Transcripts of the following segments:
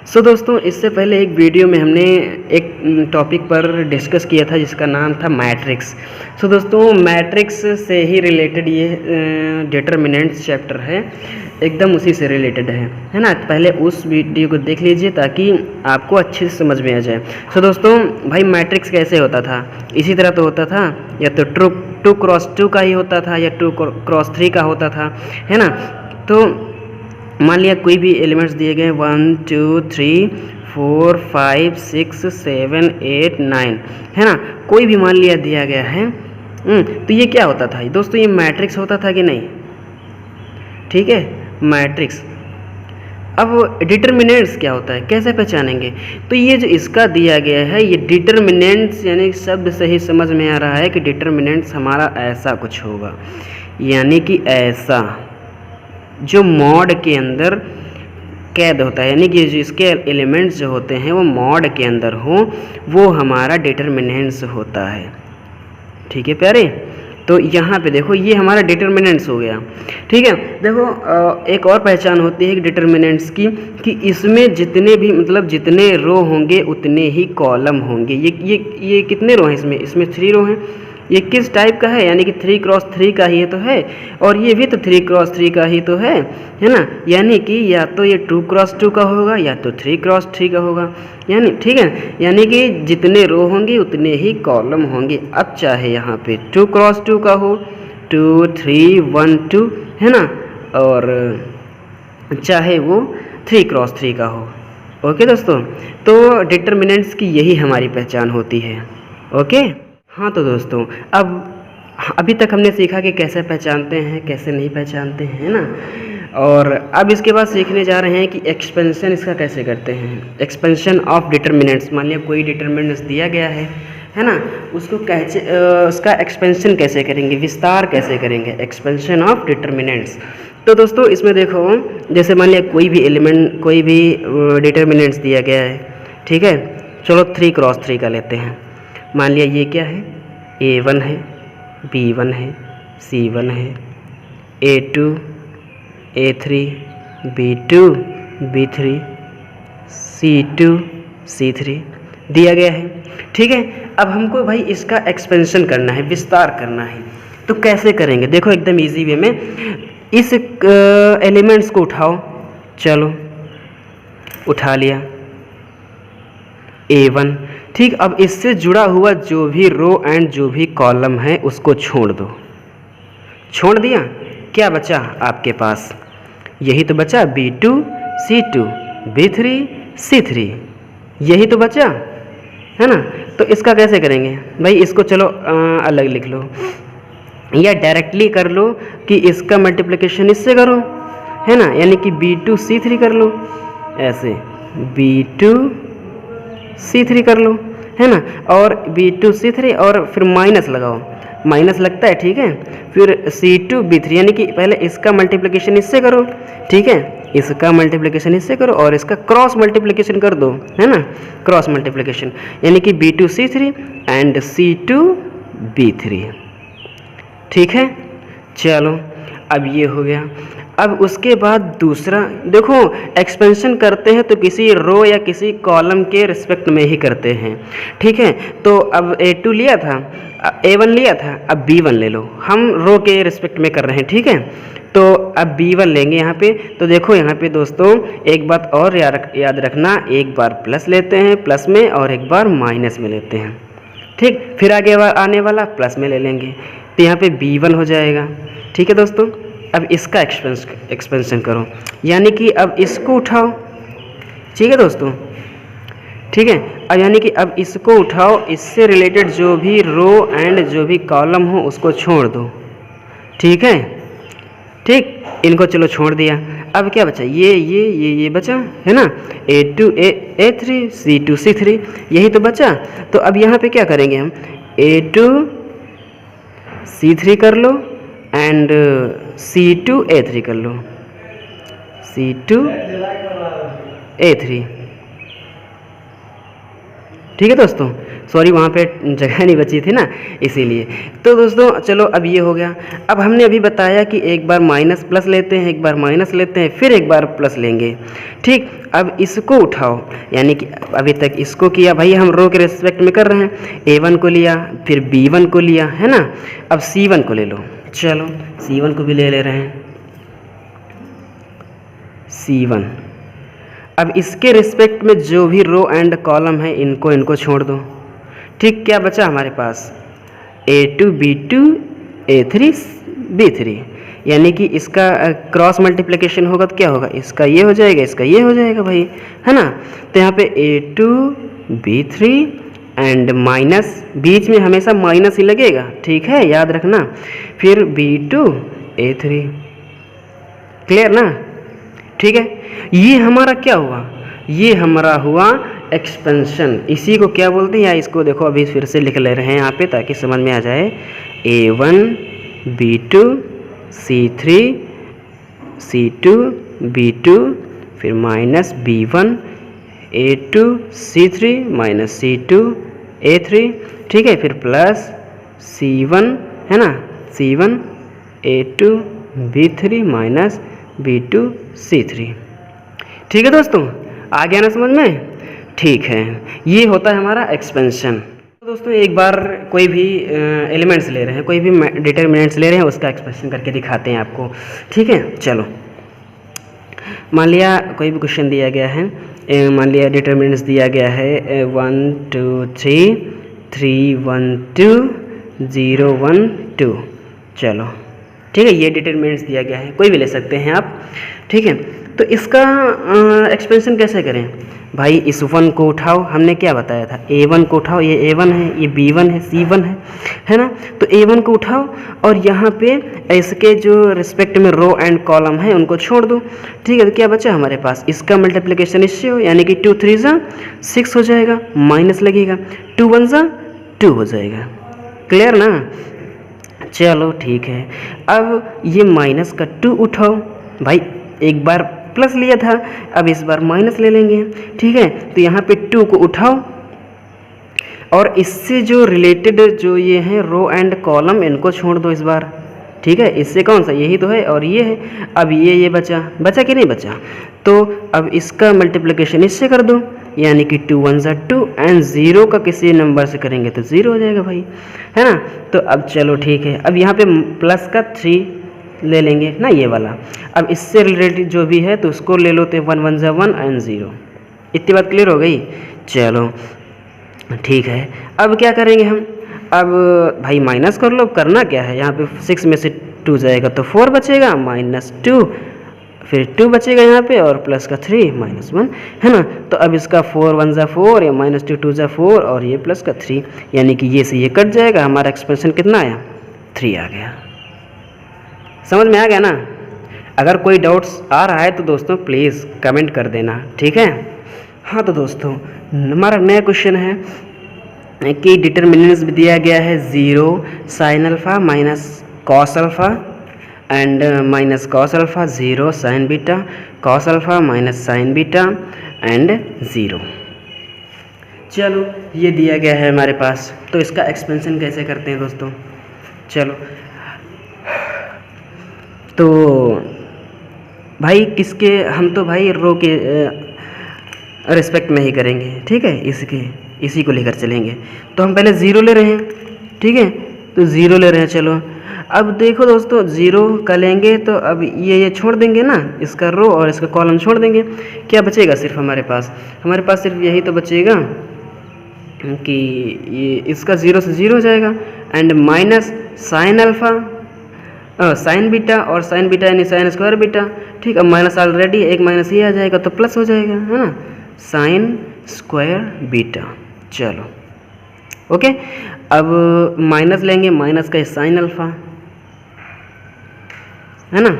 दोस्तों, इससे पहले एक वीडियो में हमने एक टॉपिक पर डिस्कस किया था जिसका नाम था मैट्रिक्स। दोस्तों, मैट्रिक्स से ही रिलेटेड ये डिटर्मिनेंट्स चैप्टर है, एकदम उसी से रिलेटेड है ना। पहले उस वीडियो को देख लीजिए ताकि आपको अच्छे से समझ में आ जाए। दोस्तों भाई, मैट्रिक्स कैसे होता था? इसी तरह तो होता था, या तो टू क्रॉस टू का ही होता था या 2x3 का होता था, है ना। तो मान लिया कोई भी एलिमेंट्स दिए गए 1 2 3 4 5 6 7 8 9, है ना। कोई भी मान लिया दिया गया है। तो ये क्या होता था दोस्तों? ये मैट्रिक्स होता था कि नहीं? ठीक है, मैट्रिक्स। अब डिटर्मिनेंट्स क्या होता है, कैसे पहचानेंगे? तो ये जो इसका दिया गया है, ये डिटर्मिनेंट्स यानी शब्द से ही समझ में आ रहा है कि डिटर्मिनेंट्स हमारा ऐसा कुछ होगा, यानी कि ऐसा जो मॉड के अंदर कैद होता है, यानी कि जो इसके एलिमेंट्स जो होते हैं वो मॉड के अंदर हो, वो हमारा डिटर्मिनेंट्स होता है। ठीक है प्यारे, तो यहाँ पे देखो ये हमारा डिटर्मिनेंट्स हो गया। ठीक है, देखो एक और पहचान होती है डिटर्मिनेंट्स की कि इसमें जितने भी मतलब जितने रो होंगे उतने ही कॉलम होंगे। ये कितने रो हैं इसमें 3 रो हैं। ये किस टाइप का है? यानी कि 3x3 का ही तो है, और ये भी तो 3x3 का ही तो है ना। यानी कि या तो ये 2x2 का होगा या तो 3x3 का होगा, यानी ठीक है, यानी कि जितने रो होंगे उतने ही कॉलम होंगे। अब चाहे यहाँ पे 2x2 का हो, 2 3 1 2, है ना, और चाहे वो 3x3 का हो। ओके दोस्तों, तो डिटर्मिनेंट्स की यही हमारी पहचान होती है। ओके, हाँ तो दोस्तों, अब अभी तक हमने सीखा कि कैसे पहचानते हैं, कैसे नहीं पहचानते हैं, है ना। और अब इसके बाद सीखने जा रहे हैं कि एक्सपेंशन इसका कैसे करते हैं। एक्सपेंशन ऑफ डिटर्मिनेंट्स, मान लिया कोई डिटर्मिनेंट्स दिया गया है ना, उसको कैसे उसका एक्सपेंशन कैसे करेंगे, विस्तार कैसे करेंगे, एक्सपेंशन ऑफ डिटर्मिनेंट्स। तो दोस्तों इसमें देखो, जैसे मान लिया कोई भी एलिमेंट, कोई भी डिटर्मिनेंट्स दिया गया है, ठीक है। चलो 3x3 का लेते हैं। मान लिया ये क्या है, A1 है, B1 है, C1 है, A2 A3 B2 B3 C2 C3 दिया गया है। ठीक है, अब हमको भाई इसका एक्सपेंशन करना है, विस्तार करना है। तो कैसे करेंगे? देखो एकदम इजी वे में, इस एलिमेंट्स को उठाओ। चलो उठा लिया A1, ठीक। अब इससे जुड़ा हुआ जो भी रो एंड जो भी कॉलम है उसको छोड़ दो। छोड़ दिया, क्या बचा आपके पास? यही तो बचा, B2 C2 B3 C3, यही तो बचा, है ना। तो इसका कैसे करेंगे भाई? इसको चलो अलग लिख लो, या डायरेक्टली कर लो कि इसका मल्टीप्लिकेशन इससे करो, है ना, यानी कि B2 C3 कर लो, ऐसे B2 C3 कर लो, है ना, और B2 C3 और फिर माइनस लगाओ, माइनस लगता है, ठीक है। फिर C2 B3, यानी कि पहले इसका मल्टीप्लिकेशन इससे करो, ठीक है, इसका मल्टीप्लिकेशन इससे करो और इसका क्रॉस मल्टीप्लिकेशन कर दो, है ना, क्रॉस मल्टीप्लिकेशन, यानी कि B2 C3 and C2 B3। ठीक है, चलो अब ये हो गया। अब उसके बाद दूसरा देखो, एक्सपेंशन करते हैं तो किसी रो या किसी कॉलम के रिस्पेक्ट में ही करते हैं, ठीक है। तो अब A2 लिया था, A1 लिया था, अब B1 ले लो। हम रो के रिस्पेक्ट में कर रहे हैं, ठीक है। तो अब B1 लेंगे यहाँ पे। तो देखो यहाँ पे दोस्तों एक बात और याद रखना, एक बार प्लस लेते हैं प्लस में और एक बार माइनस में लेते हैं, ठीक। फिर आगे आने वाला प्लस में ले लेंगे, तो यहाँ पे B1 हो जाएगा, ठीक है दोस्तों। अब इसका एक्सपेंशन करो, यानी कि अब इसको उठाओ, ठीक है दोस्तों, ठीक है। अब यानी कि अब इसको उठाओ, इससे रिलेटेड जो भी रो एंड जो भी कॉलम हो उसको छोड़ दो, ठीक है, ठीक। इनको चलो छोड़ दिया। अब क्या बचा? ये बचा, है ना, A2 A3 C2 C3, यही तो बचा। तो अब यहाँ पे क्या करेंगे हम? A2 C3 कर लो एंड C2 A3 कर लो, C2 A3, ठीक है दोस्तों। सॉरी वहाँ पे जगह नहीं बची थी ना इसीलिए। तो दोस्तों चलो अब ये हो गया। अब हमने अभी बताया कि एक बार माइनस प्लस लेते हैं, एक बार माइनस लेते हैं, फिर एक बार प्लस लेंगे। ठीक, अब इसको उठाओ, यानी कि अभी तक इसको किया भाई, हम रो के रिस्पेक्ट में कर रहे हैं। A1 को लिया, फिर B1 को लिया, है ना। अब C1 को ले लो, चलो C1 को भी ले रहे हैं, C1। अब इसके रिस्पेक्ट में जो भी रो एंड कॉलम है इनको छोड़ दो। ठीक, क्या बचा हमारे पास, A2 B2 A3 B3, यानी कि इसका क्रॉस मल्टीप्लिकेशन होगा तो क्या होगा, इसका ये हो जाएगा, इसका ये हो जाएगा भाई, है ना। तो यहाँ पे A2 B3 एंड माइनस, बीच में हमेशा माइनस ही लगेगा, ठीक है, याद रखना। फिर B2 A3, क्लियर ना। ठीक है, ये हमारा क्या हुआ, ये हमारा हुआ एक्सपेंशन। इसी को क्या बोलते हैं, या इसको देखो अभी फिर से लिख ले रहे हैं यहाँ पे ताकि समझ में आ जाए। A1 B2 C3 C2 B2 फिर minus B1 A2 C3 minus C2 A3, ठीक है, फिर प्लस C1, है ना, C1 A2 B3 minus B2 C3। ठीक है दोस्तों, आ गया ना समझ में। ठीक है, ये होता है हमारा एक्सपेंशन। तो दोस्तों एक बार कोई भी एलिमेंट्स ले रहे हैं, कोई भी डिटरमिनेंट्स ले रहे हैं, उसका एक्सपेंशन करके दिखाते हैं आपको। ठीक है, चलो मान लिया कोई भी क्वेश्चन दिया गया है, मान लिया डिटरमिनेंट्स दिया गया है 1 2 3 3 1 2 0 1 2, चलो ठीक है, ये डिटरमिनेंट्स दिया गया है, कोई भी ले सकते हैं आप। ठीक है, तो इसका एक्सपेंशन कैसे करें भाई, इस 1 को उठाओ, हमने क्या बताया था, A1 को उठाओ, ये A1 है, ये B1 है, C1 है ना। तो A1 को उठाओ और यहाँ पे इसके जो रिस्पेक्ट में रो एंड कॉलम है उनको छोड़ दो। ठीक है, तो क्या बचा हमारे पास, इसका मल्टीप्लिकेशन इससे हो, यानी कि 2 3 ज़ा 6 हो जाएगा, माइनस लगेगा, 2 1 ज़ा 2 हो जाएगा, क्लियर ना। चलो ठीक है, अब ये माइनस का 2 उठाओ भाई, एक बार प्लस लिया था, अब इस बार माइनस ले लेंगे। ठीक है, तो यहाँ पे 2 को उठाओ और इससे जो रिलेटेड जो ये हैं रो एंड कॉलम इनको छोड़ दो इस बार। ठीक है, इससे कौन सा, यही तो है और ये है। अब ये बचा कि नहीं बचा, तो अब इसका मल्टीप्लिकेशन इससे कर दो, यानी कि 2 1 ज़ा 2 एंड 0 का किसी नंबर से करेंगे तो 0 हो जाएगा भाई, है ना। तो अब चलो ठीक है, अब यहाँ पे प्लस का 3 ले लेंगे ना, ये वाला। अब इससे रिलेटेड जो भी है तो उसको ले लो, तो 1 1 ज़ा 1 एंड 0। इतनी बात क्लियर हो गई। चलो ठीक है, अब क्या करेंगे हम, अब भाई माइनस कर लो, करना क्या है, यहाँ पे 6 में से 2 जाएगा तो 4 बचेगा, माइनस 2, फिर 2 बचेगा यहाँ पे और प्लस का 3 माइनस 1, है ना। तो अब इसका 4 1 ज़ा 4 या माइनस 2 2 ज़ा 4 और ये प्लस का 3, यानी कि ये से ये कट जाएगा, हमारा एक्सपेंशन कितना आया, 3 आ गया। समझ में आ गया ना। अगर कोई डाउट्स आ रहा है तो दोस्तों प्लीज़ कमेंट कर देना, ठीक है। हाँ तो दोस्तों हमारा नया क्वेश्चन है कि डिटरमिनेंट्स भी दिया गया है 0 sine alpha minus cos alpha and minus cos alpha, 0 sign beta, cos alpha minus sign beta and 0। चलो ये दिया गया है हमारे पास, तो इसका एक्सपेंशन कैसे करते हैं दोस्तों। चलो तो भाई किसके, हम तो भाई रो के रिस्पेक्ट में ही करेंगे, ठीक है, इसी को लेकर चलेंगे। तो हम पहले 0 ले रहे हैं, ठीक है, तो 0 ले रहे हैं। चलो अब देखो दोस्तों 0 का लेंगे तो अब ये छोड़ देंगे ना, इसका रो और इसका कॉलम छोड़ देंगे, क्या बचेगा सिर्फ हमारे पास सिर्फ यही तो बचेगा कि ये इसका 0 से 0 हो जाएगा and minus sine alpha sine beta और साइन बीटा यानी साइन स्क्वायर बीटा। ठीक, अब माइनस ऑलरेडी एक माइनस ये आ जाएगा तो प्लस हो जाएगा, है ना, साइन स्क्वायर बीटा। चलो ओके, अब माइनस लेंगे, माइनस का साइन अल्फ़ा, है ना।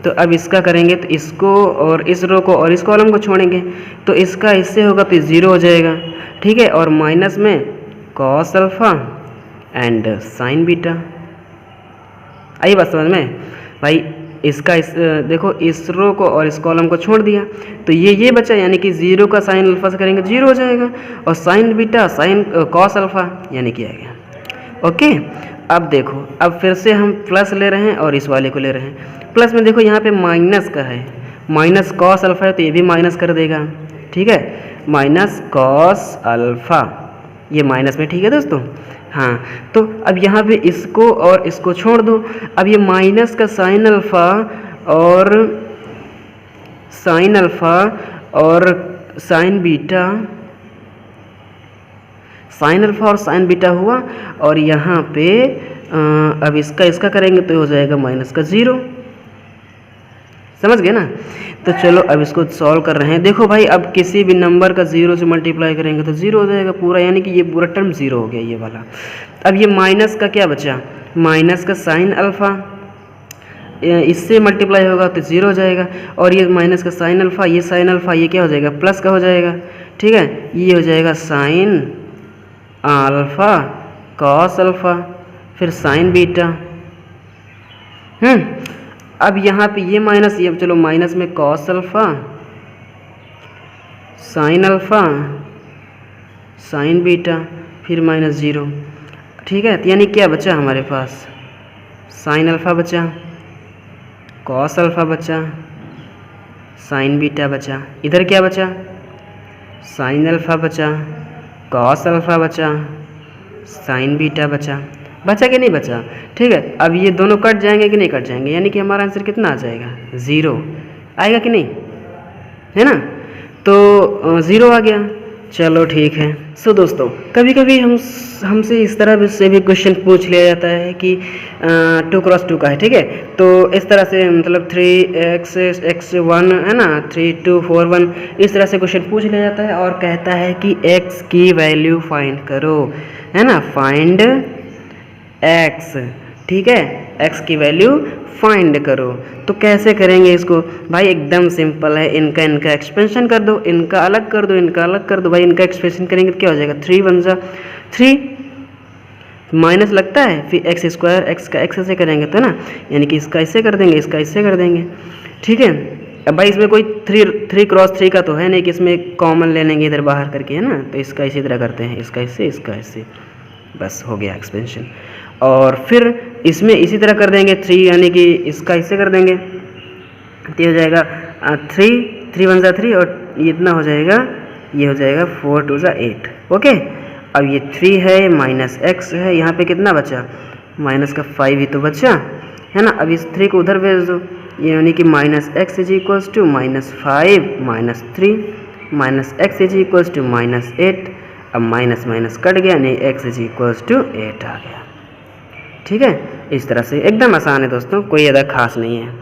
तो अब इसका करेंगे तो इसको और इस रो को और इस कॉलम को छोड़ेंगे तो इसका इससे होगा तो 0 हो जाएगा, ठीक है, और माइनस में cos alpha and sine beta. आई बात समझ में भाई, इसका देखो इस रो को और इस कॉलम को छोड़ दिया तो ये बचा, यानी कि 0 का साइन अल्फा से करेंगे 0 हो जाएगा, और sign beta sine cos alpha यानी कि आ गया। ओके, अब देखो, अब फिर से हम प्लस ले रहे हैं और इस वाले को ले रहे हैं। प्लस में देखो यहाँ पे माइनस का है, माइनस कॉस अल्फा है तो ये भी माइनस कर देगा, ठीक है, माइनस कॉस अल्फा, ये माइनस में, ठीक है दोस्तों। हाँ, तो अब यहाँ पे इसको और इसको छोड़ दो। अब ये माइनस का साइन अल्फा और साइन बीटा, साइन अल्फा और साइन बीटा हुआ, और यहाँ पे अब इसका करेंगे तो हो जाएगा माइनस का 0, समझ गए ना। तो चलो अब इसको सॉल्व कर रहे हैं। देखो भाई, अब किसी भी नंबर का 0 से मल्टीप्लाई करेंगे तो 0 हो जाएगा पूरा, यानी कि ये पूरा टर्म 0 हो गया ये वाला। अब ये माइनस का क्या बचा, माइनस का साइन अल्फा, इससे मल्टीप्लाई होगा तो 0 हो जाएगा, और ये माइनस का साइन अल्फा, ये साइन अल्फा, ये क्या हो जाएगा, प्लस का हो जाएगा, ठीक है, ये हो जाएगा साइन अल्फा कॉस अल्फा, फिर साइन बीटा। अब यहाँ पे ये माइनस, ये चलो माइनस में cos alpha, sine alpha, sign beta, फिर माइनस 0, ठीक है। तो यानी क्या बचा हमारे पास, साइन अल्फा बचा, कॉस अल्फा बचा, साइन बीटा बचा, इधर क्या बचा, साइन अल्फा बचा, कॉस अल्फा बचा, साइन बीटा बचा कि नहीं बचा, ठीक है। अब ये दोनों कट जाएंगे कि नहीं कट जाएंगे, यानी कि हमारा आंसर कितना आ जाएगा, 0 आएगा कि नहीं, है ना। तो 0 आ गया, चलो ठीक है। सो दोस्तों, कभी कभी हमसे इस तरह से भी क्वेश्चन पूछ लिया जाता है कि 2 क्रॉस 2 का है, ठीक है। तो इस तरह से मतलब 3x1 है ना, 3 2 4 1, इस तरह से क्वेश्चन पूछ लिया जाता है और कहता है कि x की वैल्यू फाइंड करो, है ना, फाइंड x, ठीक है, x की वैल्यू फाइंड करो। तो कैसे करेंगे इसको भाई, एकदम सिंपल है, इनका एक्सपेंशन कर दो, इनका अलग कर दो, इनका अलग कर दो भाई। इनका एक्सपेंशन करेंगे तो क्या हो जाएगा, 3 1 जा 3, माइनस लगता है, फिर एक्स स्क्वायर, एक्स का एक्स ऐसे करेंगे तो ना, यानी कि इसका इससे कर देंगे, इसका इससे कर देंगे, ठीक है। अब भाई इसमें कोई 3 क्रॉस 3 का तो है नहीं कि इसमें कॉमन ले लेंगे इधर बाहर करके, है ना। तो इसका इसी तरह करते हैं, इसका इससे, इसका इससे, बस हो गया एक्सपेंशन। और फिर इसमें इसी तरह कर देंगे 3, यानी कि इसका इससे कर देंगे, तो हो जाएगा 3 1 जा 3, और ये इतना हो जाएगा, ये हो जाएगा 4 2 जा 8। ओके, अब ये 3 है, माइनस एक्स है, यहाँ पे कितना बचा, माइनस का 5 ही तो बचा, है ना। अब इस 3 को उधर भेज दो, यानी कि minus x is equals to minus 5 minus 3, minus x is equals to minus 8। अब माइनस माइनस कट गया, नहीं, एक्स इज इक्वल्स टू 8 आ गया, ठीक है। इस तरह से एकदम आसान है दोस्तों, कोई ज़्यादा खास नहीं है।